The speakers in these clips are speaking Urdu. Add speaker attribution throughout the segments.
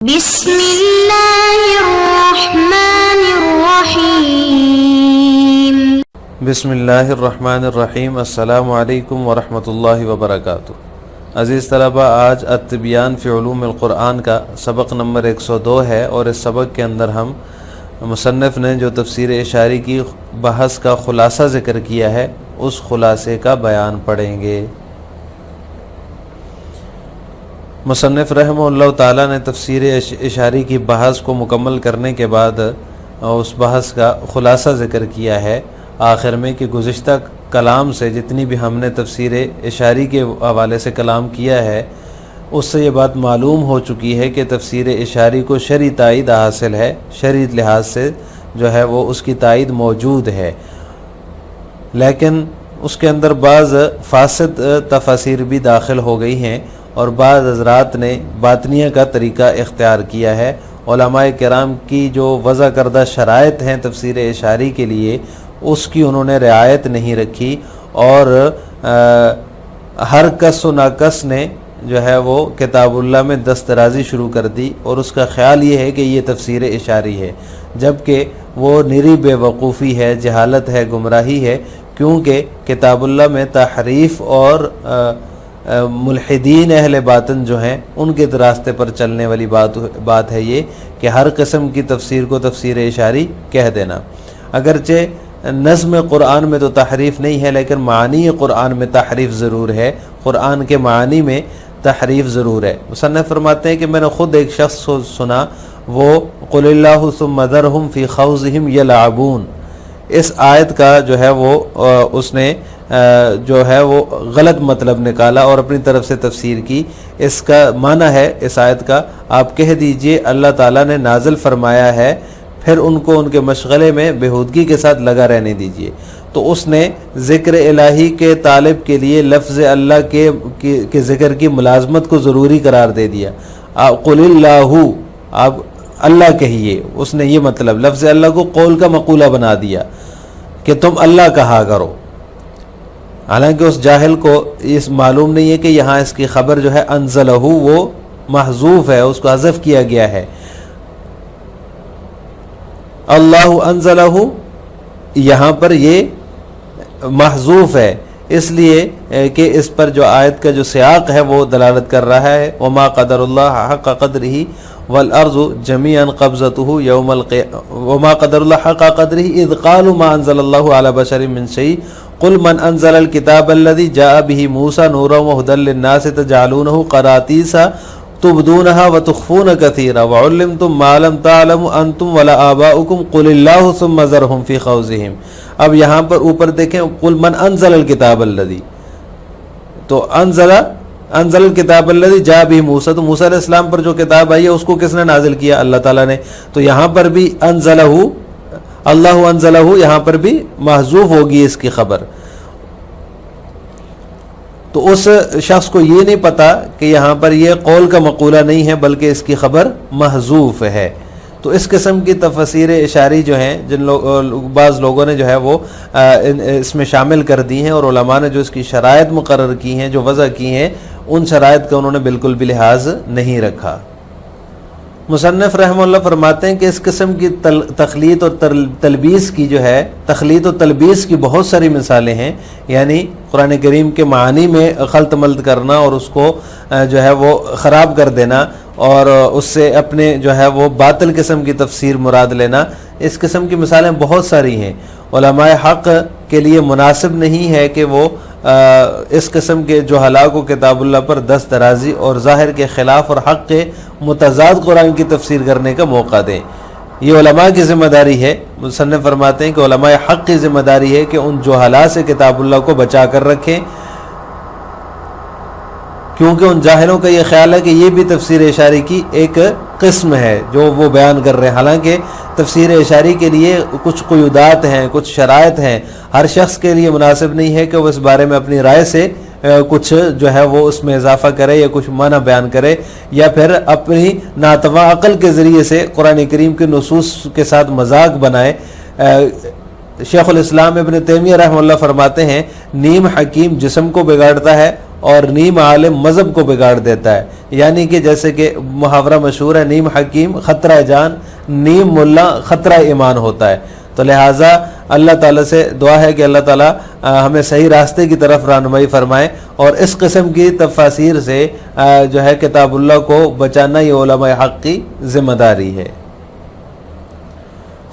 Speaker 1: بسم اللہ الرحمن الرحیم۔
Speaker 2: بسم اللہ الرحمن الرحیم۔ السلام علیکم ورحمۃ اللہ وبرکاتہ۔ عزیز طلبہ، آج التبیان فی علوم القرآن کا سبق نمبر 102 ہے، اور اس سبق کے اندر ہم مصنف نے جو تفسیر اشاری کی بحث کا خلاصہ ذکر کیا ہے، اس خلاصے کا بیان پڑھیں گے۔ مصنف رحمہ اللہ تعالیٰ نے تفسیر اشاری کی بحث کو مکمل کرنے کے بعد اس بحث کا خلاصہ ذکر کیا ہے آخر میں، کہ گزشتہ کلام سے جتنی بھی ہم نے تفسیر اشاری کے حوالے سے کلام کیا ہے، اس سے یہ بات معلوم ہو چکی ہے کہ تفسیر اشاری کو شرعی تائید حاصل ہے، شرعی لحاظ سے جو ہے وہ اس کی تائید موجود ہے، لیکن اس کے اندر بعض فاسد تفاسیر بھی داخل ہو گئی ہیں، اور بعض حضرات نے باطنیہ کا طریقہ اختیار کیا ہے۔ علماء کرام کی جو وضع کردہ شرائط ہیں تفسیر اشاری کے لیے، اس کی انہوں نے رعایت نہیں رکھی، اور ہر کس و ناکس نے جو ہے وہ کتاب اللہ میں دسترازی شروع کر دی، اور اس کا خیال یہ ہے کہ یہ تفسیر اشاری ہے، جبکہ وہ نری بے وقوفی ہے، جہالت ہے، گمراہی ہے، کیونکہ کتاب اللہ میں تحریف اور ملحدین اہل باطن جو ہیں ان کے راستے پر چلنے والی بات ہے یہ، کہ ہر قسم کی تفسیر کو تفسیر اشاری کہہ دینا۔ اگرچہ نظم قرآن میں تو تحریف نہیں ہے، لیکن معانی قرآن میں تحریف ضرور ہے، قرآن کے معانی میں تحریف ضرور ہے۔ مصنف فرماتے ہیں کہ میں نے خود ایک شخص کو سنا، وہ قل اللہ ثم ذرہم فی خوضہم یلعبون، اس آیت کا جو ہے وہ اس نے جو ہے وہ غلط مطلب نکالا اور اپنی طرف سے تفسیر کی۔ اس کا معنی ہے اس آیت کا، آپ کہہ دیجئے اللہ تعالیٰ نے نازل فرمایا ہے، پھر ان کو ان کے مشغلے میں بےہودگی کے ساتھ لگا رہنے دیجئے۔ تو اس نے ذکر الہی کے طالب کے لیے لفظ اللہ کے ذکر کی ملازمت کو ضروری قرار دے دیا۔ قل اللہ، آپ اللہ کہیے، اس نے یہ مطلب لفظ اللہ کو قول کا مقولہ بنا دیا کہ تم اللہ کہا کرو، حالانکہ اس جاہل کو اس معلوم نہیں ہے کہ یہاں اس کی خبر جو ہے انزلہ وہ محذوف ہے، اس کو حذف کیا گیا ہے۔ اللہ انزلہ یہاں پر یہ محذوف ہے، اس لیے کہ اس پر جو آیت کا جو سیاق ہے وہ دلالت کر رہا ہے، وما قدر اللہ حق قدرہ والارض جميعا قبضته يوم القيامة وما قدر الله حق قدره اذ قالوا ما انزل الله على بشر من شيء قل من انزل الكتاب الذي جاء به موسى نورا وهدى للناس تجعلونه قراطيس تبدونها وتخفون كثيرا وعلمتم ما لم تعلموا انتم ولا آباؤكم قل الله ثم ذرهم في خوضهم۔ اب یہاں پر اوپر دیکھیں قل من انزل الكتاب الذي، تو انزل الکتاب الذی جاء به موسیٰ، تو موسیٰ علیہ السلام پر جو کتاب آئی ہے اس کو کس نے نازل کیا؟ اللہ تعالیٰ نے۔ تو یہاں پر بھی انزلہ، اللہ انزلہ، یہاں پر بھی محذوف ہوگی اس کی خبر۔ تو اس شخص کو یہ نہیں پتا کہ یہاں پر یہ قول کا مقولہ نہیں ہے بلکہ اس کی خبر محذوف ہے۔ تو اس قسم کی تفسیر اشاری جو ہیں بعض لوگوں نے جو ہے وہ اس میں شامل کر دی ہیں، اور علماء نے جو اس کی شرائط مقرر کی ہیں، جو وضع کی ہیں، ان شرائط کا انہوں نے بالکل بھی لحاظ نہیں رکھا۔ مصنف رحمہ اللہ فرماتے ہیں کہ اس قسم کی تخلیط اور تلبیس کی جو ہے، تخلیط و تلبیس کی بہت ساری مثالیں ہیں، یعنی قرآن کریم کے معانی میں خلط ملط کرنا اور اس کو جو ہے وہ خراب کر دینا، اور اس سے اپنے جو ہے وہ باطل قسم کی تفسیر مراد لینا، اس قسم کی مثالیں بہت ساری ہیں۔ علماء حق کے لیے مناسب نہیں ہے کہ وہ اس قسم کے جہلاء کو کتاب اللہ پر دست درازی اور ظاہر کے خلاف اور حق کے متضاد قرآن کی تفسیر کرنے کا موقع دیں۔ یہ علماء کی ذمہ داری ہے۔ مصنف فرماتے ہیں کہ علماء حق کی ذمہ داری ہے کہ ان جہلاء سے کتاب اللہ کو بچا کر رکھیں، کیونکہ ان جاہلوں کا یہ خیال ہے کہ یہ بھی تفسیر اشاری کی ایک قسم ہے جو وہ بیان کر رہے ہیں، حالانکہ تفسیر اشاری کے لیے کچھ قیودات ہیں، کچھ شرائط ہیں، ہر شخص کے لیے مناسب نہیں ہے کہ وہ اس بارے میں اپنی رائے سے کچھ جو ہے وہ اس میں اضافہ کرے یا کچھ معنی بیان کرے، یا پھر اپنی ناتواں عقل کے ذریعے سے قرآن کریم کے نصوص کے ساتھ مذاق بنائے۔ شیخ الاسلام ابن تیمیہ رحمہ اللہ فرماتے ہیں، نیم حکیم جسم کو بگاڑتا ہے اور نیم عالم مذہب کو بگاڑ دیتا ہے. یعنی کہ جیسے کہ محاورہ مشہور ہے، نیم حکیم خطرہ جان، نیم ملا خطرہ ایمان ہوتا ہے. تو لہٰذا اللہ تعالیٰ سے دعا ہے کہ اللہ تعالیٰ ہمیں صحیح راستے کی طرف رہنمائی فرمائے، اور اس قسم کی تفاسیر سے جو ہے کتاب اللہ کو بچانا یہ علماء حق کی ذمہ داری ہے.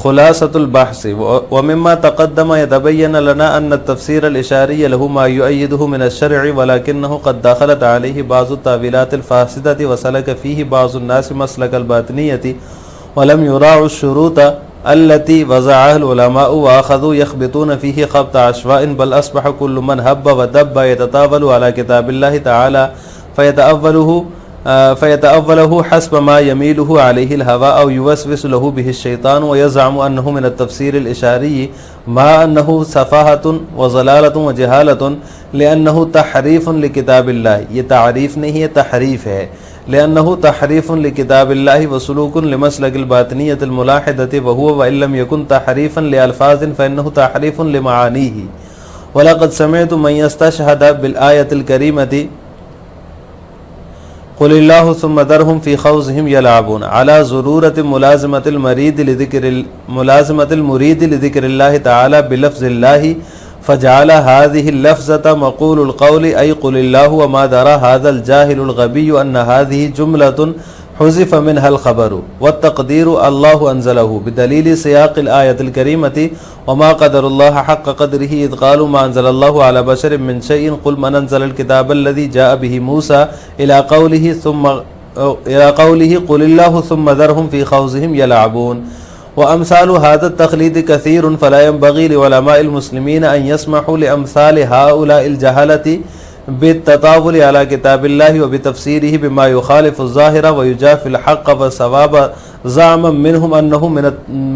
Speaker 2: خلاصۃ البحث ومما تقدم يتبين لنا أن التفسير الإشاري له ما يؤيده من الشرع ولكنه قد دخلت عليه بعض التأويلات الفاسدة وسلك فيه بعض الناس مسلك الباطنية ولم يراعوا الشروط التي وضعها العلماء وأخذوا يخبطون فيه خبط عشواء بل أصبح كل من هب ودب يتطاول على كتاب الله تعالى فيتأوله حسب ما يميله عليه الهوى أو يوسوس له به الشيطان ويزعم أنه من التفسير الإشاري ما أنه سفاهة وضلالة وجهالة لأنه تحريف لكتاب الله. یہ تعریف نہیں ہے، تحریف ہے. لأنه تحريف لكتاب الله وسلوك لمسلك الباطنية الملاحدة وهو وإن لم يكن تحريفا لألفاظ فإنه تحريف لمعانيه. ولقد سمعت من يستشهد بالآية الكريمة قل الله ثم ذرهم في خوضهم يلعبون على ضرورة ملازمة المريد لذكر الله تعالى بلفظ الله فجعل هذه اللفظة مقول القول أي قل الله وما درى هذا الجاهل الغبي أن هذه جملة حذف منها الخبر والتقدير الله أنزله بدليل سياق الآية الكريمة وما قدر الله حق قدره إذ قالوا ما أنزل الله على بشر من شيء قل من أنزل الكتاب الذي جاء به موسى إلى قوله قل الله ثم ذرهم في خوضهم يلعبون. وأمثال هذا التقليد كثير فلا ينبغي لعلماء المسلمين أن يسمحوا لأمثال هؤلاء الجهلة بالتطاول على كتاب الله وبتفسيره بما يخالف الظاهر ويجافي الحق والصواب زعما منهم أنه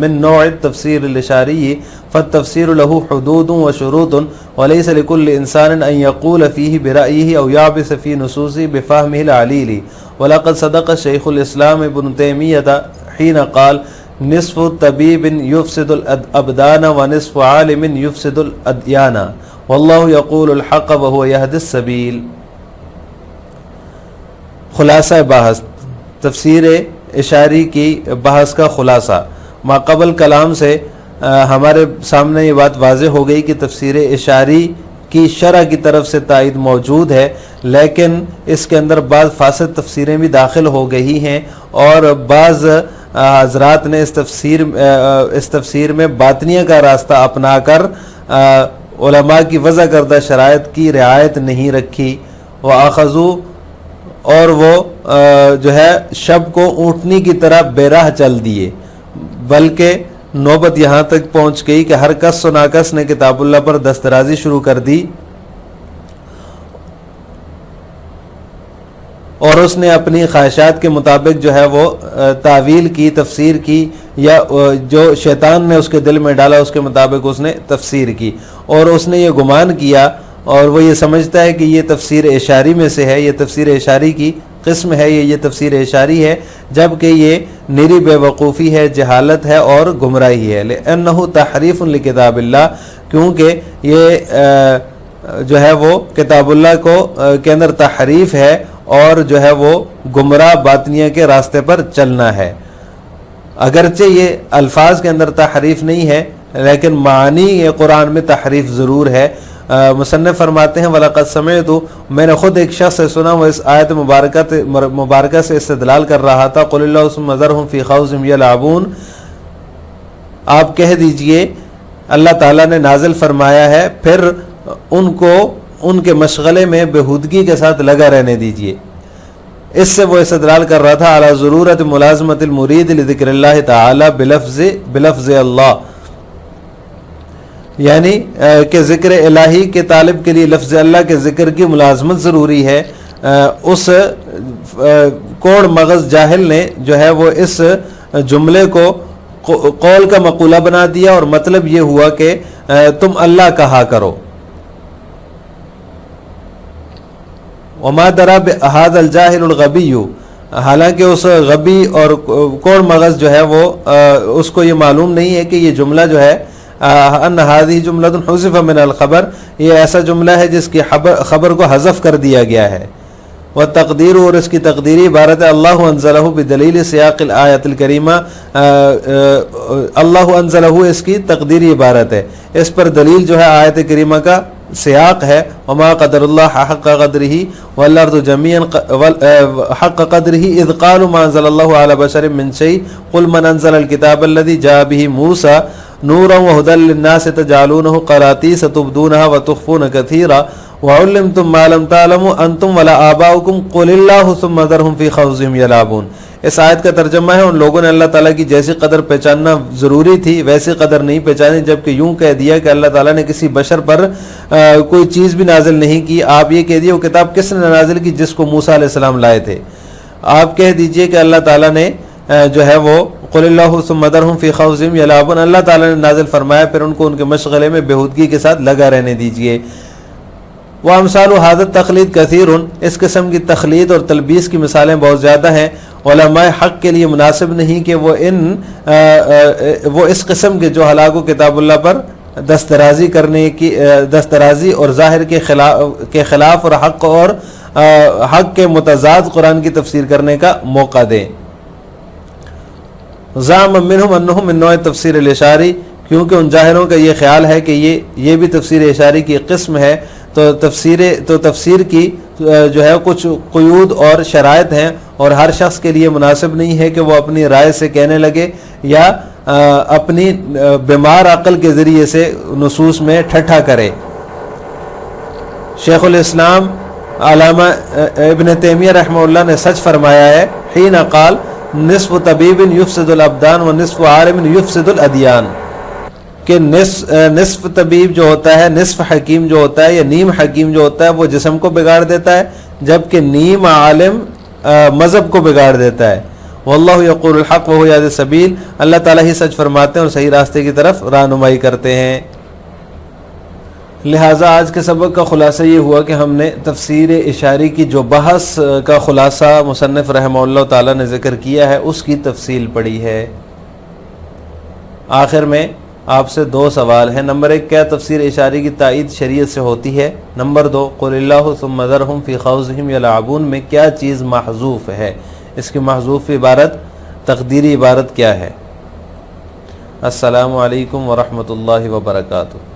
Speaker 2: من نوع التفسير الإشاري فالتفسير له حدود وشروط وليس لكل إنسان أن يقول فيه برأيه أو يعبث في نصوصه بفهمه العليل. ولقد صدق شيخ الإسلام ابن تيمية حين قال نصف طبيب يفسد الأبدان ونصف عالم يفسد الأديان واللہ یقول الحق وہو یہدی السبیل. خلاصہ بحث، تفسیر اشاری کی بحث کا خلاصہ. ما قبل کلام سے ہمارے سامنے یہ بات واضح ہو گئی کہ تفسیر اشاری کی شرح کی طرف سے تائید موجود ہے، لیکن اس کے اندر بعض فاسد تفسیریں بھی داخل ہو گئی ہیں، اور بعض حضرات نے اس تفسیر میں باطنیہ کا راستہ اپنا کر علماء کی وضع کردہ شرائط کی رعایت نہیں رکھی. وآخذو، اور وہ جو ہے شب کو اونٹنی کی طرح بے راہ چل دیے، بلکہ نوبت یہاں تک پہنچ گئی کہ ہر کس و ناکس نے کتاب اللہ پر دسترازی شروع کر دی، اور اس نے اپنی خواہشات کے مطابق جو ہے وہ تعویل کی، تفسیر کی، یا جو شیطان نے اس کے دل میں ڈالا اس کے مطابق اس نے تفسیر کی. اور اس نے یہ گمان کیا اور وہ یہ سمجھتا ہے کہ یہ تفسیر اشاری میں سے ہے، یہ تفسیر اشاری کی قسم ہے، یہ تفسیر اشاری ہے، جبکہ یہ نری بے وقوفی ہے، جہالت ہے اور گمراہی ہے. لأنہ تحریف لکتاب اللہ، کیونکہ یہ جو ہے وہ کتاب اللہ کے اندر تحریف ہے اور جو ہے وہ گمراہ باطنیہ کے راستے پر چلنا ہے. اگرچہ یہ الفاظ کے اندر تحریف نہیں ہے، لیکن معنی یہ قرآن میں تحریف ضرور ہے. مصنف فرماتے ہیں وَلَقَدْ سَمِعْتُ، میں نے خود ایک شخص سے سنا، وہ اس آیت مبارکہ سے استدلال کر رہا تھا. قُلِ اللَّهُ ثُمَّ ذَرْهُمْ فِي خَوْضِهِمْ يَلْعَبُونَ، آپ کہہ دیجئے اللہ تعالیٰ نے نازل فرمایا ہے، پھر ان کو ان کے مشغلے میں بےہودگی کے ساتھ لگا رہنے دیجئے. اس سے وہ استدلال کر رہا تھا علی ضرورت ملازمت المرید لذکر اللہ تعالی بلفظ اللہ، یعنی کہ ذکر الہی کے طالب کے لیے لفظ اللہ کے ذکر کی ملازمت ضروری ہے. اس کوڑ مغز جاہل نے جو ہے وہ اس جملے کو قول کا مقولہ بنا دیا، اور مطلب یہ ہوا کہ تم اللہ کہا کرو. وما درا بهذا الجاہل الغبی، حالانکہ اس غبی اور کوڑ مغز جو ہے وہ اس کو یہ معلوم نہیں ہے کہ یہ جملہ جو ہے ان هذه جملۃ حذف من الخبر، یہ ایسا جملہ ہے جس کی خبر کو حذف کر دیا گیا ہے. والتقدیر، اور اس کی تقدیری عبارت ہے اللہ انزلہ بدلیل سیاق الآیت الکریمہ، اللہ انزلہ اس کی تقدیری عبارت ہے، اس پر دلیل جو ہے آیت کریمہ کا سیاق ہے. وما قدر اللہ حق قدرہ والارض جميعا حق قدرہ اذ قالوا ما انزل اللہ علی بشر من شیء قل من انزل الكتاب الذي جاء به موسى نورا وهدى للناس تجعلونه قراطيس تبدونها وتخفون كثيرا وعلمتم ما لم تعلموا انتم ولا آباؤكم قل اللہ ثم ذرهم في خوضهم يلعبون. اس آیت کا ترجمہ ہے ان لوگوں نے اللہ تعالیٰ کی جیسی قدر پہچاننا ضروری تھی ویسی قدر نہیں پہچانی، جبکہ یوں کہہ دیا کہ اللہ تعالیٰ نے کسی بشر پر کوئی چیز بھی نازل نہیں کی. آپ یہ کہہ دیے وہ کتاب کس نے نازل کی جس کو موسیٰ علیہ السلام لائے تھے. آپ کہہ دیجئے کہ اللہ تعالیٰ نے جو ہے وہ قل اللہ ثم ذرهم فی خوضهم یلعبون، اللہ تعالیٰ نے نازل فرمایا پھر ان کو ان کے مشغلے میں بےہودگی کے ساتھ لگا رہنے دیجئے. وامثال هذا التقلید کثیر، اس قسم کی تقلید اور تلبیس کی مثالیں بہت زیادہ ہیں. علماء حق کے لیے مناسب نہیں کہ وہ اس قسم کے جو ہلاک و کتاب اللہ پر دسترازی کرنے کی دسترازی اور ظاہر کے خلاف اور حق کے متضاد قرآن کی تفسیر کرنے کا موقع دیں. زعم منہم انہم من نوع تفسیر الاشاری، کیونکہ ان جاہلوں کا یہ خیال ہے کہ یہ بھی تفسیر اشاری کی قسم ہے. تو تفسیر کی جو ہے کچھ قیود اور شرائط ہیں، اور ہر شخص کے لیے مناسب نہیں ہے کہ وہ اپنی رائے سے کہنے لگے یا اپنی بیمار عقل کے ذریعے سے نصوص میں ٹھٹھا کرے. شیخ الاسلام علامہ ابن تیمیہ رحمہ اللہ نے سچ فرمایا ہے حین قال نصف طبیب یفسد الابدان و نصف عالم یفسد الادیان، کہ نصف طبیب جو ہوتا ہے، نصف حکیم جو ہوتا ہے یا نیم حکیم جو ہوتا ہے وہ جسم کو بگاڑ دیتا ہے، جبکہ نیم عالم مذہب کو بگاڑ دیتا ہے. واللہ یقول الحق وہو یہدی السبیل، اللہ تعالیٰ ہی سچ فرماتے ہیں اور صحیح راستے کی طرف رہنمائی کرتے ہیں. لہٰذا آج کے سبق کا خلاصہ یہ ہوا کہ ہم نے تفسیر اشاری کی جو بحث کا خلاصہ مصنف رحمہ اللہ تعالیٰ نے ذکر کیا ہے اس کی تفصیل پڑھی ہے. آخر میں آپ سے دو سوال ہیں. نمبر 1، کیا تفسیر اشاری کی تائید شریعت سے ہوتی ہے؟ نمبر 2، قل اللہ ثم ذرهم فی خوضهم یلعبون میں کیا چیز محذوف ہے؟ اس کی محذوف عبارت تقدیری عبارت کیا ہے؟ السلام علیکم ورحمۃ اللہ وبرکاتہ.